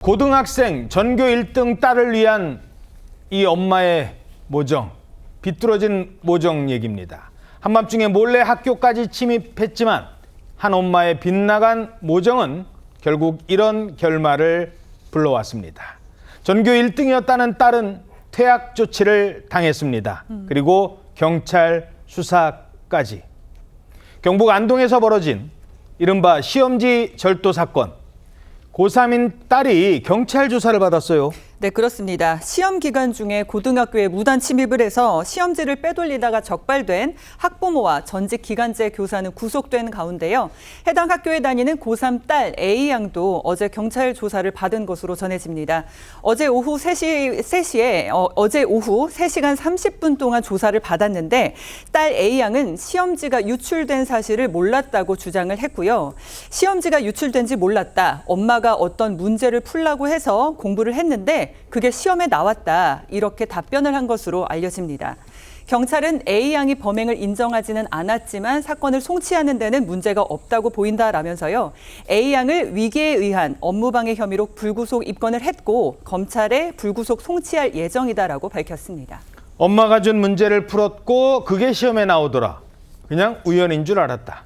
고등학생 전교 1등 딸을 위한 이 엄마의 모정, 비뚤어진 모정 얘기입니다. 한밤중에 몰래 학교까지 침입했지만 한 엄마의 빗나간 모정은 결국 이런 결말을 불러왔습니다. 전교 1등이었다는 딸은 퇴학 조치를 당했습니다. 그리고 경찰 수사까지. 경북 안동에서 벌어진 이른바 시험지 절도 사건. 고3인 딸이 경찰 조사를 받았어요. 네, 그렇습니다. 시험 기간 중에 고등학교에 무단 침입을 해서 시험지를 빼돌리다가 적발된 학부모와 전직 기간제 교사는 구속된 가운데요. 해당 학교에 다니는 고3 딸 A양도 어제 경찰 조사를 받은 것으로 전해집니다. 어제 오후 3시간 30분 동안 조사를 받았는데 딸 A양은 시험지가 유출된 사실을 몰랐다고 주장을 했고요. 시험지가 유출된지 몰랐다. 엄마가 어떤 문제를 풀라고 해서 공부를 했는데 그게 시험에 나왔다. 이렇게 답변을 한 것으로 알려집니다. 경찰은 A양이 범행을 인정하지는 않았지만 사건을 송치하는 데는 문제가 없다고 보인다라면서요. A양을 위계에 의한 업무방해 혐의로 불구속 입건을 했고 검찰에 불구속 송치할 예정이다라고 밝혔습니다. 엄마가 준 문제를 풀었고 그게 시험에 나오더라. 그냥 우연인 줄 알았다.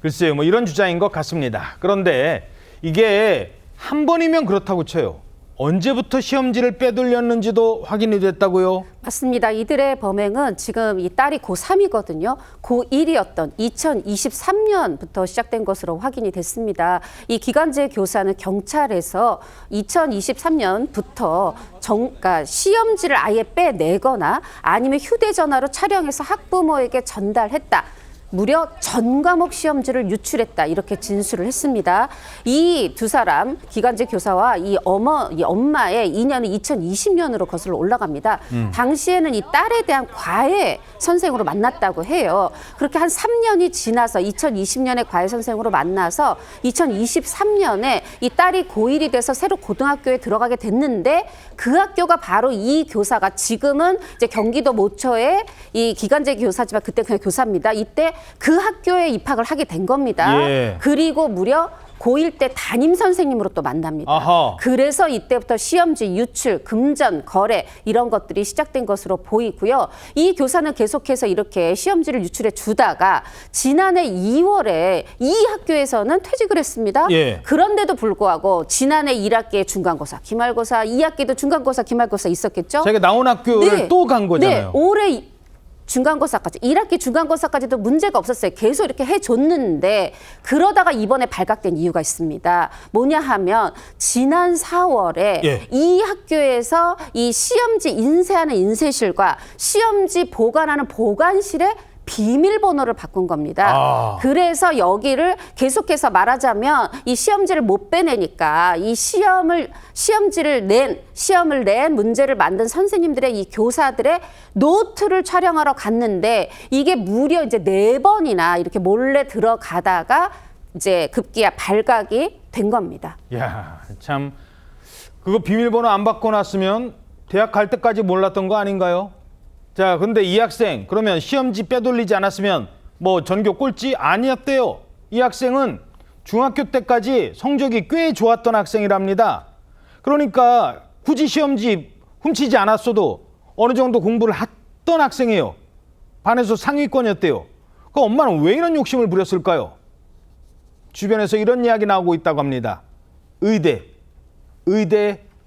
글쎄요, 뭐 이런 주장인 것 같습니다. 그런데 이게 한 번이면 그렇다고 쳐요. 언제부터 시험지를 빼돌렸는지도 확인이 됐다고요? 맞습니다. 이들의 범행은 지금 이 딸이 고3이거든요. 고1이었던 2023년부터 시작된 것으로 확인이 됐습니다. 이 기간제 교사는 경찰에서 2023년부터 그러니까 시험지를 아예 빼내거나 아니면 휴대전화로 촬영해서 학부모에게 전달했다. 무려 전 과목 시험지를 유출했다 이렇게 진술을 했습니다. 이 두 사람 기간제 교사와 이 엄마의 인연은 2020년으로 거슬러 올라갑니다. 당시에는 이 딸에 대한 과외 선생으로 만났다고 해요. 그렇게 한 3년이 지나서 2020년에 과외 선생으로 만나서 2023년에 이 딸이 고1이 돼서 새로 고등학교에 들어가게 됐는데 그 학교가 바로 이 교사가 지금은 이제 경기도 모처에 이 기간제 교사지만 그때 그냥 교사입니다. 이때 그 학교에 입학을 하게 된 겁니다. 예. 그리고 무려 고1 때 담임 선생님으로 또 만납니다. 아하. 그래서 이때부터 시험지 유출, 금전, 거래 이런 것들이 시작된 것으로 보이고요. 이 교사는 계속해서 이렇게 시험지를 유출해 주다가 지난해 2월에 이 학교에서는 퇴직을 했습니다. 예. 그런데도 불구하고 지난해 1학기에 중간고사, 기말고사, 2학기도 중간고사, 기말고사 있었겠죠? 자기가 나온 학교를 또 간 거잖아요. 네, 올해 중간고사까지, 1학기 중간고사까지도 문제가 없었어요. 계속 이렇게 해줬는데 그러다가 이번에 발각된 이유가 있습니다. 뭐냐 하면 지난 4월에 예. 이 학교에서 이 시험지 인쇄하는 인쇄실과 시험지 보관하는 보관실에 비밀번호를 바꾼 겁니다. 그래서 여기를 계속해서 말하자면 이 시험지를 못 빼내니까 이 시험을 낸 문제를 만든 선생님들의 이 교사들의 노트를 촬영하러 갔는데 이게 무려 이제 4번이나 이렇게 몰래 들어가다가 이제 급기야 발각이 된 겁니다. 야, 참 그거 비밀번호 안 바꿔놨으면 대학 갈 때까지 몰랐던 거 아닌가요? 자, 근데 이 학생 그러면 시험지 빼돌리지 않았으면 뭐 전교 꼴찌 아니었대요. 이 학생은 중학교 때까지 성적이 꽤 좋았던 학생이랍니다. 그러니까 굳이 시험지 훔치지 않았어도 어느 정도 공부를 했던 학생이에요. 반에서 상위권이었대요. 그 엄마는 왜 이런 욕심을 부렸을까요? 주변에서 이런 이야기 나오고 있다고 합니다. 의대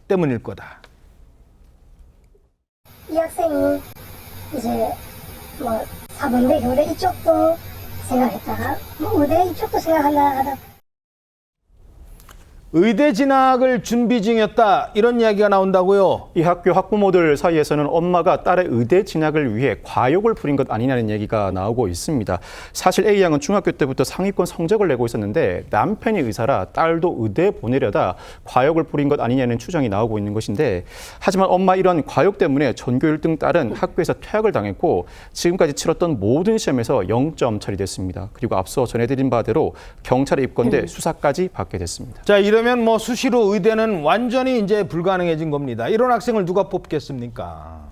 때문일 거다. 이 학생이 이제 뭐 사범대 교대 이쪽도 생각했다가 뭐 의대 이쪽도 생각한다 하다. 의대 진학을 준비 중이었다 이런 이야기가 나온다고요? 이 학교 학부모들 사이에서는 엄마가 딸의 의대 진학을 위해 과욕을 부린 것 아니냐는 얘기가 나오고 있습니다. 사실 A양은 중학교 때부터 상위권 성적을 내고 있었는데 남편이 의사라 딸도 의대에 보내려다 과욕을 부린 것 아니냐는 추정이 나오고 있는 것인데 하지만 엄마 이런 과욕 때문에 전교 1등 딸은 학교에서 퇴학을 당했고 지금까지 치렀던 모든 시험에서 0점 처리됐습니다. 그리고 앞서 전해드린 바대로 경찰에 입건돼 수사까지 받게 됐습니다. 자, 이러면 뭐 수시로 의대는 완전히 이제 불가능해진 겁니다. 이런 학생을 누가 뽑겠습니까?